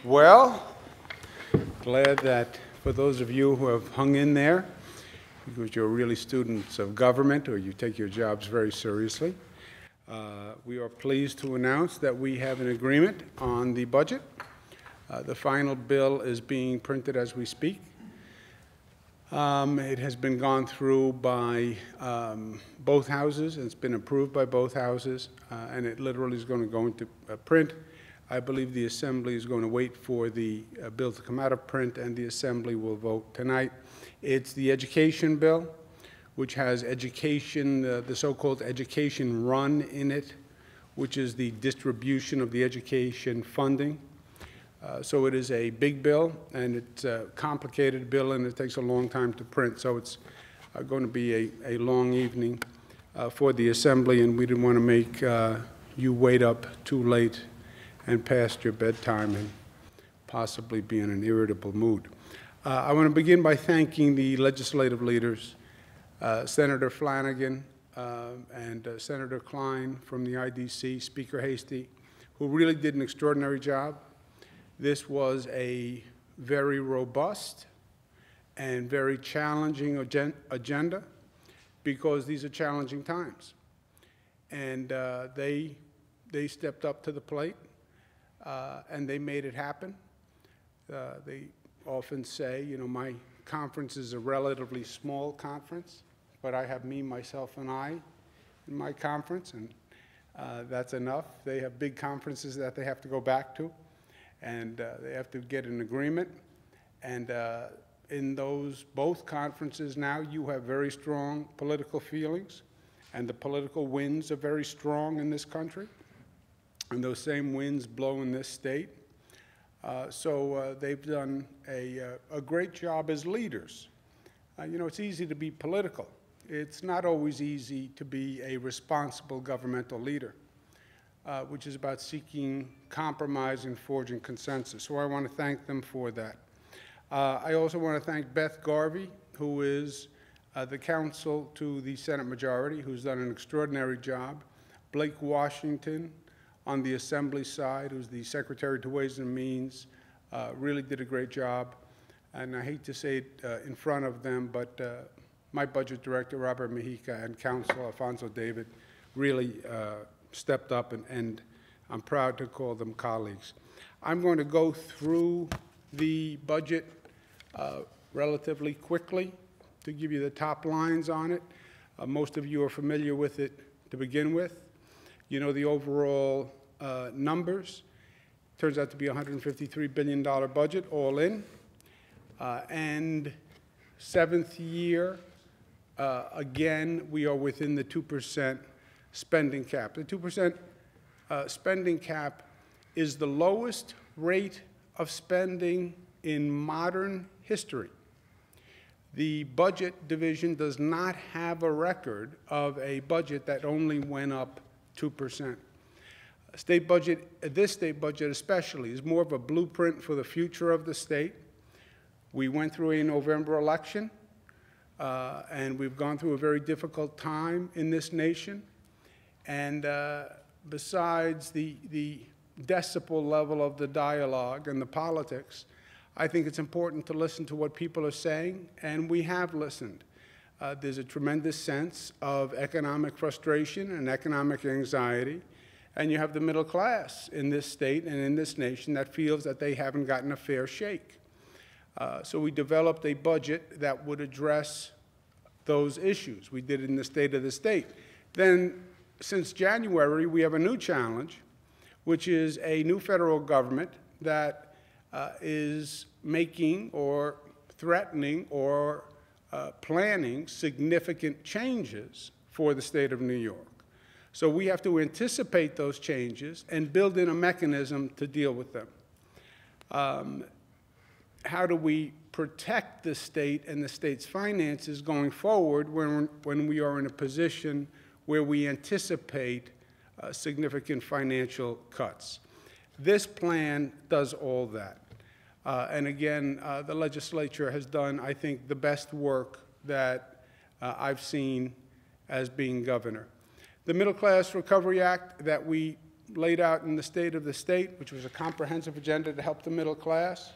Well, glad that for those of you who have hung in there, because you're really students of government or you take your jobs very seriously, we are pleased to announce that we have an agreement on the budget. The final bill is being printed as we speak. It has been gone through by both houses. It's been approved by both houses, and it literally is going to go into print. I believe the Assembly is going to wait for the bill to come out of print, and the Assembly will vote tonight. It's the education bill, which has education, the so-called education run in it, which is the distribution of the education funding. So it is a big bill, and it's a complicated bill, and it takes a long time to print. So it's going to be a long evening for the Assembly, and we didn't want to make you wait up too late and past your bedtime and possibly be in an irritable mood. I want to begin by thanking the legislative leaders, Senator Flanagan and Senator Klein from the IDC, Speaker Hasty, who really did an extraordinary job. This was a very robust and very challenging agenda because these are challenging times. And they stepped up to the plate. And they made it happen. They often say, you know, my conference is a relatively small conference, but I have me, myself, and I in my conference, and that's enough. They have big conferences that they have to go back to, and they have to get an agreement. And in those both conferences now, you have very strong political feelings, and the political winds are very strong in this country. And those same winds blow in this state. So they've done a great job as leaders. You know, it's easy to be political. It's not always easy to be a responsible governmental leader, which is about seeking compromise and forging consensus. So I want to thank them for that. I also want to thank Beth Garvey, who is the counsel to the Senate majority, who's done an extraordinary job. Blake Washington, on the Assembly side, who's the Secretary to Ways and Means, really did a great job. And I hate to say it in front of them, but my budget director, Robert Mejica, and counsel, Alfonso David, really stepped up, and I'm proud to call them colleagues. I'm going to go through the budget relatively quickly to give you the top lines on it. Most of you are familiar with it to begin with. You know the overall numbers. Turns out to be a $153 billion budget, all in. And seventh year, again, we are within the 2% spending cap. The 2% spending cap is the lowest rate of spending in modern history. The budget division does not have a record of a budget that only went up 2%. State budget, this state budget especially, is more of a blueprint for the future of the state. We went through a November election, and we've gone through a very difficult time in this nation. And besides the decibel level of the dialogue and the politics, I think it's important to listen to what people are saying, and we have listened. There's a tremendous sense of economic frustration and economic anxiety, and you have the middle class in this state and in this nation that feels that they haven't gotten a fair shake. So we developed a budget that would address those issues. We did it in the State of the State. Then, since January, we have a new challenge, which is a new federal government that is making or threatening or planning significant changes for the state of New York. So we have to anticipate those changes and build in a mechanism to deal with them. How do we protect the state and the state's finances going forward when we are in a position where we anticipate significant financial cuts? This plan does all that. And again, the legislature has done, I think, the best work that I've seen as being governor. The Middle Class Recovery Act that we laid out in the State of the State, which was a comprehensive agenda to help the middle class.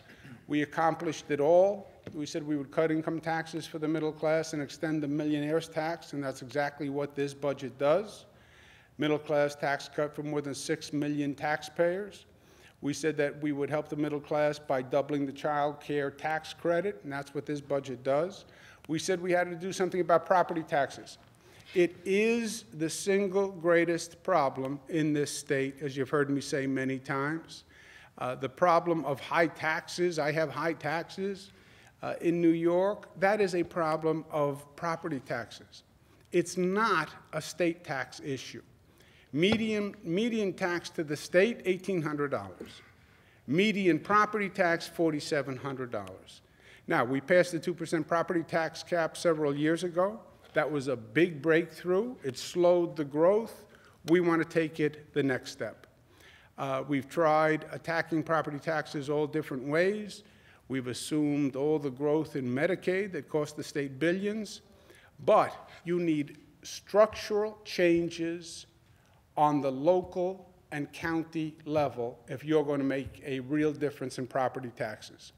We accomplished it all. We said we would cut income taxes for the middle class and extend the millionaire's tax, and that's exactly what this budget does. Middle class tax cut for more than 6 million taxpayers. We said that we would help the middle class by doubling the child care tax credit, and that's what this budget does. We said we had to do something about property taxes. It is the single greatest problem in this state, as you've heard me say many times. The problem of high taxes, I have high taxes in New York, that is a problem of property taxes. It's not a state tax issue. Median tax to the state, $1,800. Median property tax, $4,700. Now, we passed the 2% property tax cap several years ago. That was a big breakthrough. It slowed the growth. We want to take it the next step. We've tried attacking property taxes all different ways. We've assumed all the growth in Medicaid that cost the state billions. But you need structural changes on the local and county level if you're going to make a real difference in property taxes.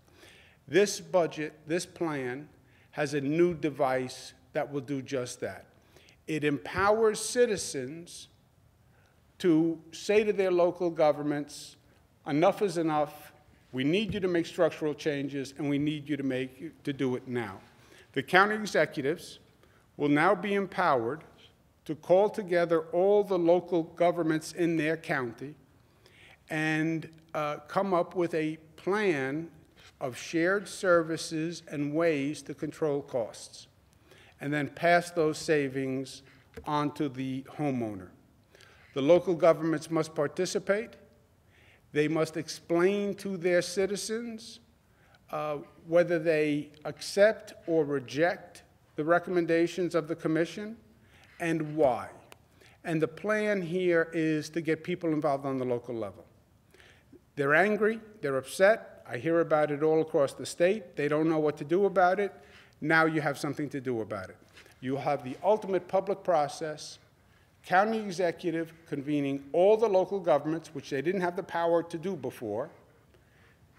This budget, this plan, has a new device that will do just that. It empowers citizens to say to their local governments, enough is enough, we need you to make structural changes, and we need you to do it now. The county executives will now be empowered to call together all the local governments in their county and come up with a plan of shared services and ways to control costs, and then pass those savings on to the homeowner. The local governments must participate. They must explain to their citizens whether they accept or reject the recommendations of the commission and why. And the plan here is to get people involved on the local level. They're angry, they're upset. I hear about it all across the state. They don't know what to do about it. Now you have something to do about it. You have the ultimate public process, county executive convening all the local governments, which they didn't have the power to do before,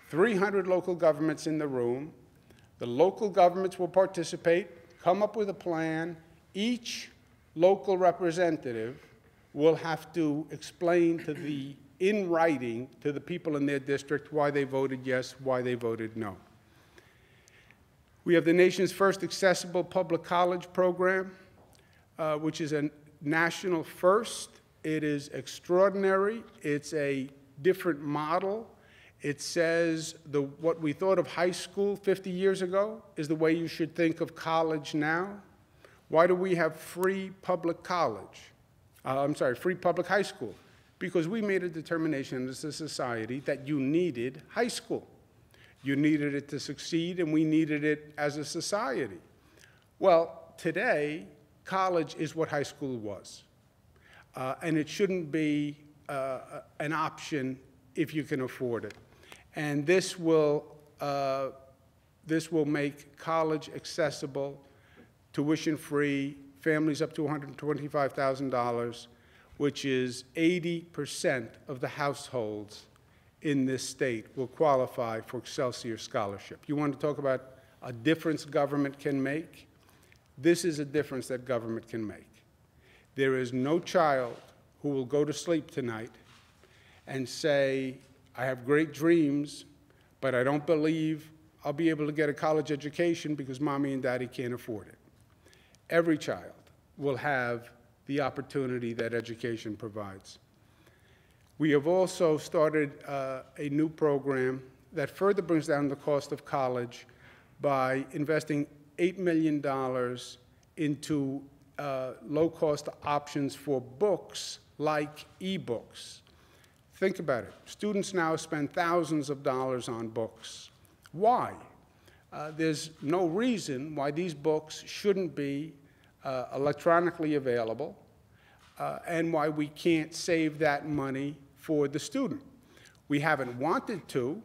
300 local governments in the room. The local governments will participate, come up with a plan. Each local representative will have to explain in writing to the people in their district why they voted yes, why they voted no. We have the nation's first accessible public college program, which is a national first. It is extraordinary. It's a different model. It says what we thought of high school 50 years ago is the way you should think of college now. Why do we have free public college? Free public high school. Because we made a determination as a society that you needed high school. You needed it to succeed, and we needed it as a society. Well, today, college is what high school was. And it shouldn't be an option if you can afford it. And this will make college accessible, tuition-free, families up to $125,000, which is 80% of the households in this state will qualify for Excelsior Scholarship. You want to talk about a difference government can make? This is a difference that government can make. There is no child who will go to sleep tonight and say, I have great dreams, but I don't believe I'll be able to get a college education because mommy and daddy can't afford it. Every child will have the opportunity that education provides. We have also started a new program that further brings down the cost of college by investing $8 million into low-cost options for books like e-books. Think about it. Students now spend thousands of dollars on books. Why? There's no reason why these books shouldn't be electronically available and why we can't save that money for the student. We haven't wanted to.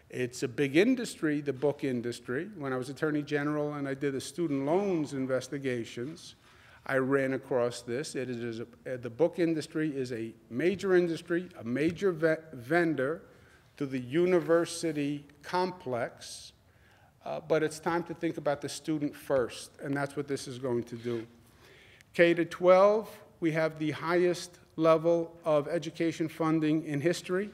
It's a big industry, the book industry. When I was Attorney General and I did the student loans investigations, I ran across this. The book industry is a major industry, a major vendor to the university complex, but it's time to think about the student first, and that's what this is going to do. K to 12, we have the highest level of education funding in history,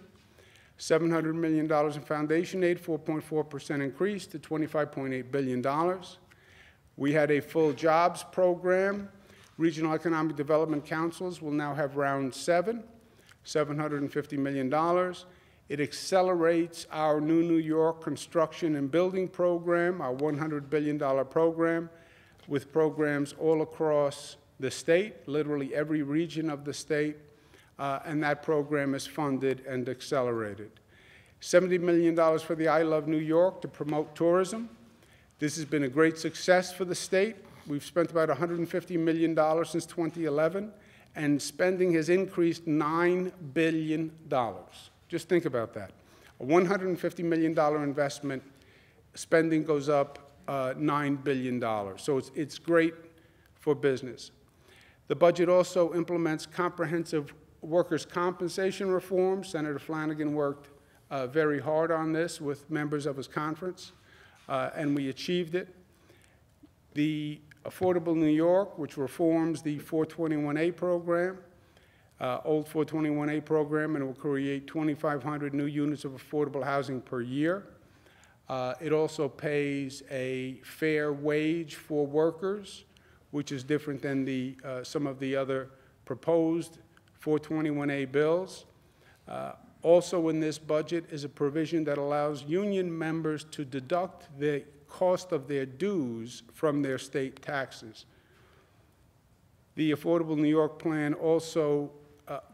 $700 million in foundation aid, 4.4% increase to $25.8 billion. We had a full jobs program. Regional Economic Development Councils will now have round 7, $750 million. It accelerates our New York construction and building program, our $100 billion program, with programs all across the state, literally every region of the state, and that program is funded and accelerated. $70 million for the I Love New York to promote tourism. This has been a great success for the state. We've spent about $150 million since 2011, and spending has increased $9 billion. Just think about that. A $150 million investment, spending goes up $9 billion. So it's great for business. The budget also implements comprehensive workers' compensation reform. Senator Flanagan worked very hard on this with members of his conference, and we achieved it. The Affordable New York, which reforms the 421A program, old 421A program, and will create 2,500 new units of affordable housing per year. It also pays a fair wage for workers, which is different than some of the other proposed 421A bills. Also in this budget is a provision that allows union members to deduct the cost of their dues from their state taxes. The Affordable New York plan also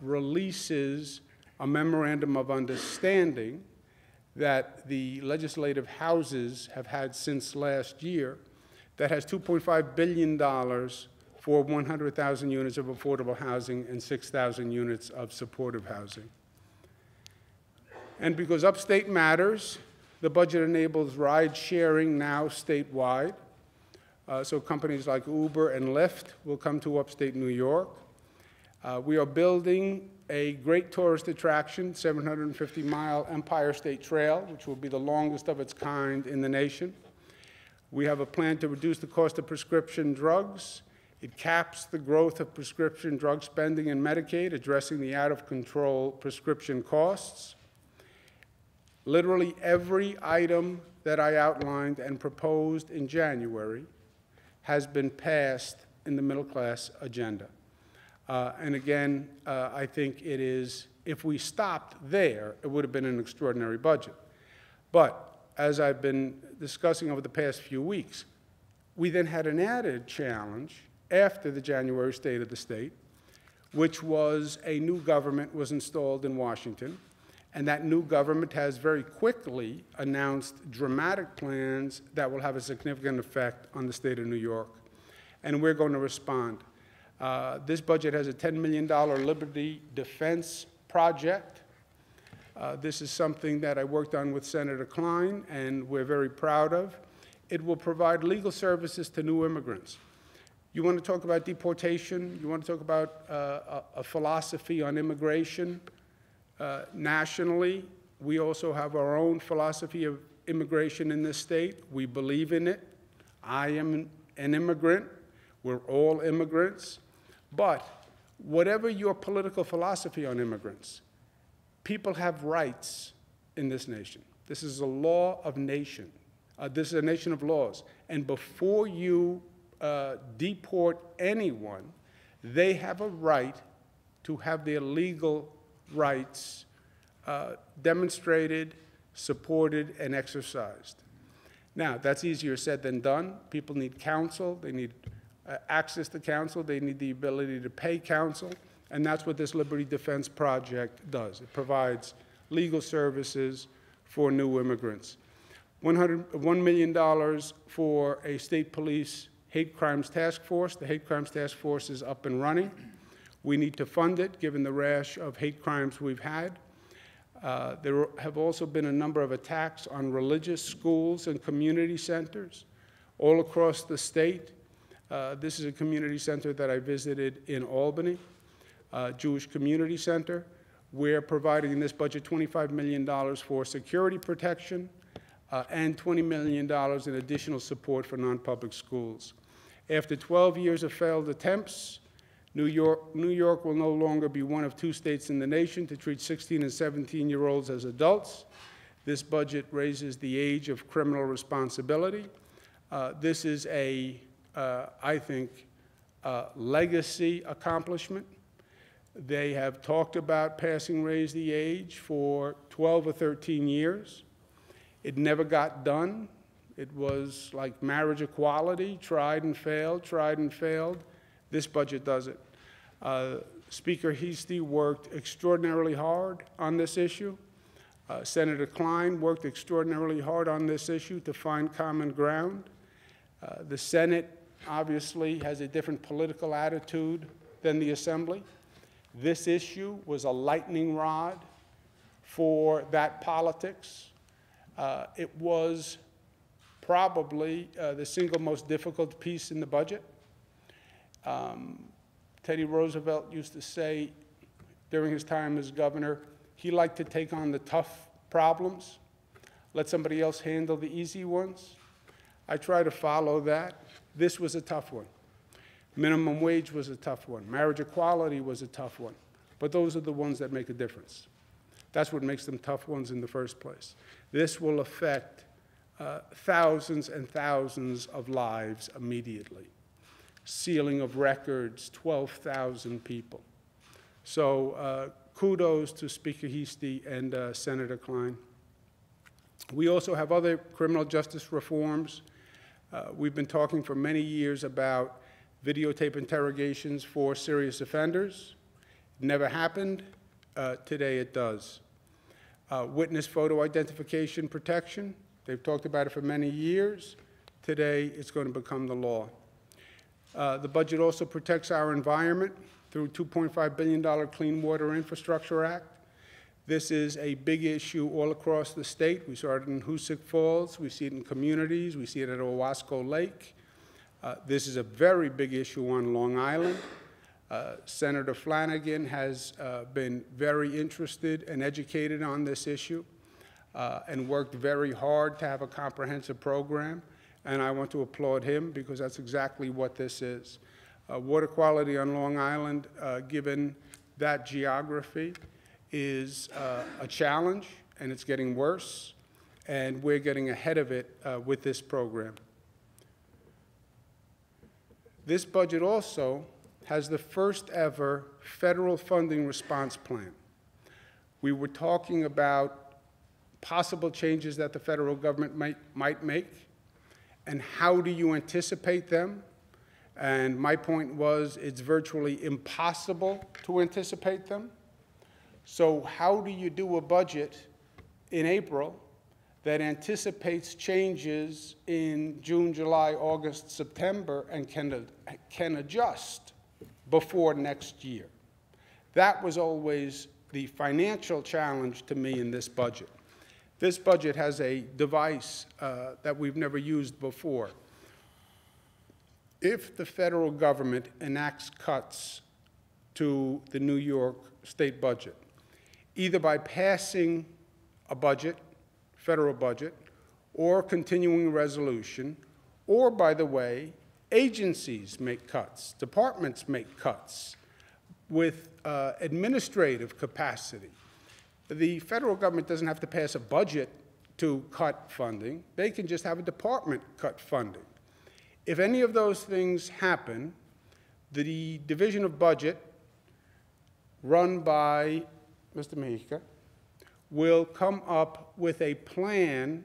releases a memorandum of understanding that the legislative houses have had since last year that has $2.5 billion for 100,000 units of affordable housing and 6,000 units of supportive housing. And because upstate matters, the budget enables ride sharing now statewide. So companies like Uber and Lyft will come to upstate New York. We are building a great tourist attraction, 750-mile Empire State Trail, which will be the longest of its kind in the nation. We have a plan to reduce the cost of prescription drugs. It caps the growth of prescription drug spending in Medicaid, addressing the out-of-control prescription costs. Literally every item that I outlined and proposed in January has been passed in the middle class agenda. And again, I think it is, if we stopped there, it would have been an extraordinary budget. But as I've been discussing over the past few weeks, we then had an added challenge after the January State of the State, which was a new government was installed in Washington. And that new government has very quickly announced dramatic plans that will have a significant effect on the state of New York. And we're going to respond. This budget has a $10 million Liberty Defense project. This is something that I worked on with Senator Klein, and we're very proud of. It will provide legal services to new immigrants. You want to talk about deportation? You want to talk about a philosophy on immigration? Nationally, we also have our own philosophy of immigration in this state. We believe in it. I am an immigrant. We're all immigrants. But whatever your political philosophy on immigrants, people have rights in this nation. This is a law of nation. This is a nation of laws. And before you deport anyone, they have a right to have their legal rights demonstrated, supported, and exercised. Now, that's easier said than done. People need counsel. They need access to counsel. They need the ability to pay counsel. And that's what this Liberty Defense Project does. It provides legal services for new immigrants. $1 million for a state police hate crimes task force. The hate crimes task force is up and running. We need to fund it, given the rash of hate crimes we've had. There have also been a number of attacks on religious schools and community centers all across the state. This is a community center that I visited in Albany, Jewish Community Center. We're providing in this budget $25 million for security protection and $20 million in additional support for non-public schools. After 12 years of failed attempts, New York will no longer be one of 2 states in the nation to treat 16 and 17-year-olds as adults. This budget raises the age of criminal responsibility. This is I think, legacy accomplishment. They have talked about raise the age for 12 or 13 years. It never got done. It was like marriage equality, tried and failed, tried and failed. This budget does it. Speaker Heastie worked extraordinarily hard on this issue. Senator Klein worked extraordinarily hard on this issue to find common ground. The Senate obviously has a different political attitude than the Assembly. This issue was a lightning rod for that politics. It was probably the single most difficult piece in the budget. Teddy Roosevelt used to say during his time as governor, he liked to take on the tough problems, let somebody else handle the easy ones. I try to follow that. This was a tough one. Minimum wage was a tough one. Marriage equality was a tough one. But those are the ones that make a difference. That's what makes them tough ones in the first place. This will affect thousands and thousands of lives immediately. Sealing of records, 12,000 people. So kudos to Speaker Heastie and Senator Klein. We also have other criminal justice reforms. We've been talking for many years about videotape interrogations for serious offenders. It never happened. Today it does. Witness photo identification protection. They've talked about it for many years. Today it's going to become the law. The budget also protects our environment through $2.5 billion Clean Water Infrastructure Act. This is a big issue all across the state. We saw it in Hoosick Falls. We see it in communities. We see it at Owasco Lake. This is a very big issue on Long Island. Senator Flanagan has been very interested and educated on this issue and worked very hard to have a comprehensive program. And I want to applaud him because that's exactly what this is. Water quality on Long Island, given that geography, is a challenge, and it's getting worse, and we're getting ahead of it with this program. This budget also has the first ever federal funding response plan. We were talking about possible changes that the federal government might make, and how do you anticipate them? And my point was it's virtually impossible to anticipate them. So how do you do a budget in April that anticipates changes in June, July, August, September, and can adjust before next year? That was always the financial challenge to me in this budget. This budget has a device that we've never used before. If the federal government enacts cuts to the New York state budget, either by passing a budget, federal budget, or continuing resolution, or, by the way, agencies make cuts, departments make cuts with administrative capacity. The federal government doesn't have to pass a budget to cut funding. They can just have a department cut funding. If any of those things happen, the Division of Budget, run by Mr. Mejica, will come up with a plan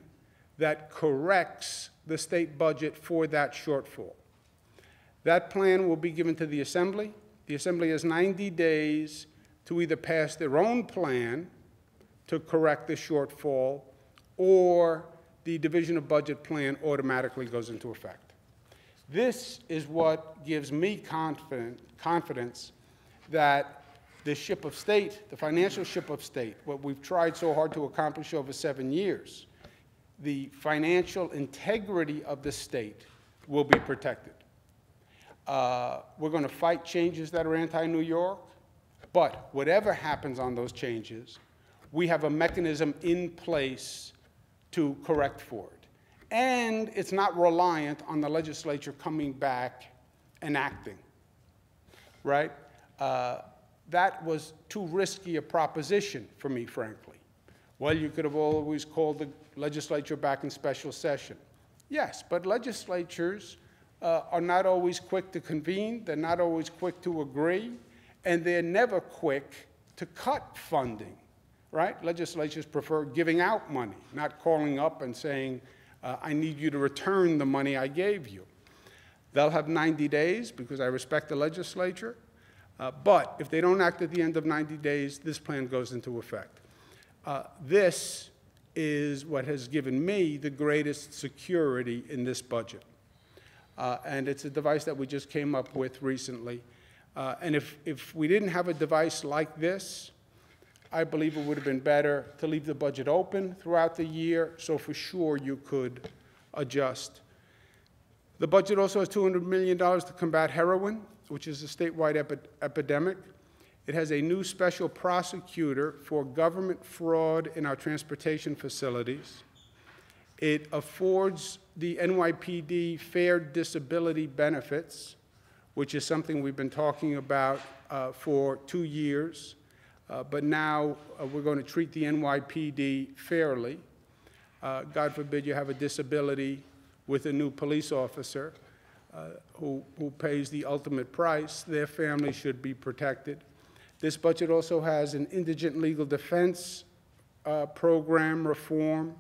that corrects the state budget for that shortfall. That plan will be given to the Assembly. The Assembly has 90 days to either pass their own plan to correct the shortfall, or the Division of Budget plan automatically goes into effect. This is what gives me confidence that the ship of state, the financial ship of state, what we've tried so hard to accomplish over 7 years, the financial integrity of the state will be protected. We're going to fight changes that are anti-New York, but whatever happens on those changes, we have a mechanism in place to correct for it. And it's not reliant on the legislature coming back and acting, right? That was too risky a proposition for me, frankly. Well, you could have always called the legislature back in special session. Yes, but legislatures are not always quick to convene, they're not always quick to agree, and they're never quick to cut funding, right? Legislatures prefer giving out money, not calling up and saying, I need you to return the money I gave you. They'll have 90 days because I respect the legislature, but if they don't act at the end of 90 days, this plan goes into effect. This is what has given me the greatest security in this budget. And it's a device that we just came up with recently. And if we didn't have a device like this, I believe it would have been better to leave the budget open throughout the year, so for sure you could adjust. The budget also has $200 million to combat heroin, which is a statewide epidemic. It has a new special prosecutor for government fraud in our transportation facilities. It affords the NYPD fair disability benefits, which is something we've been talking about for 2 years. But now we're going to treat the NYPD fairly. God forbid you have a disability with a new police officer who pays the ultimate price. Their family should be protected. This budget also has an indigent legal defense program reform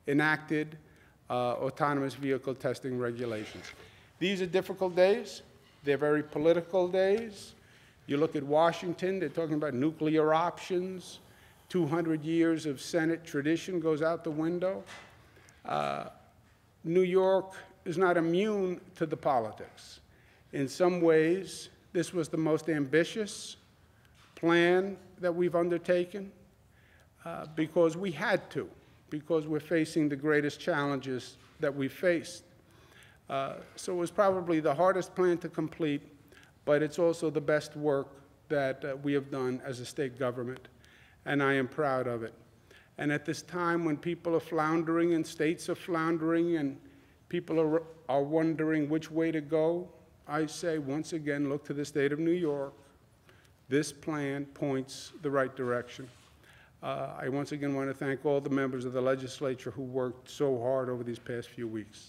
enacted, autonomous vehicle testing regulations. These are difficult days. They're very political days. You look at Washington, they're talking about nuclear options. 200 years of Senate tradition goes out the window. New York is not immune to the politics. In some ways, this was the most ambitious plan that we've undertaken because we had to, because we're facing the greatest challenges that we faced. So it was probably the hardest plan to complete, but it's also the best work that we have done as a state government, and I am proud of it. And at this time when people are floundering and states are floundering and people are wondering which way to go, I say once again, look to the state of New York. This plan points the right direction. I once again want to thank all the members of the legislature who worked so hard over these past few weeks.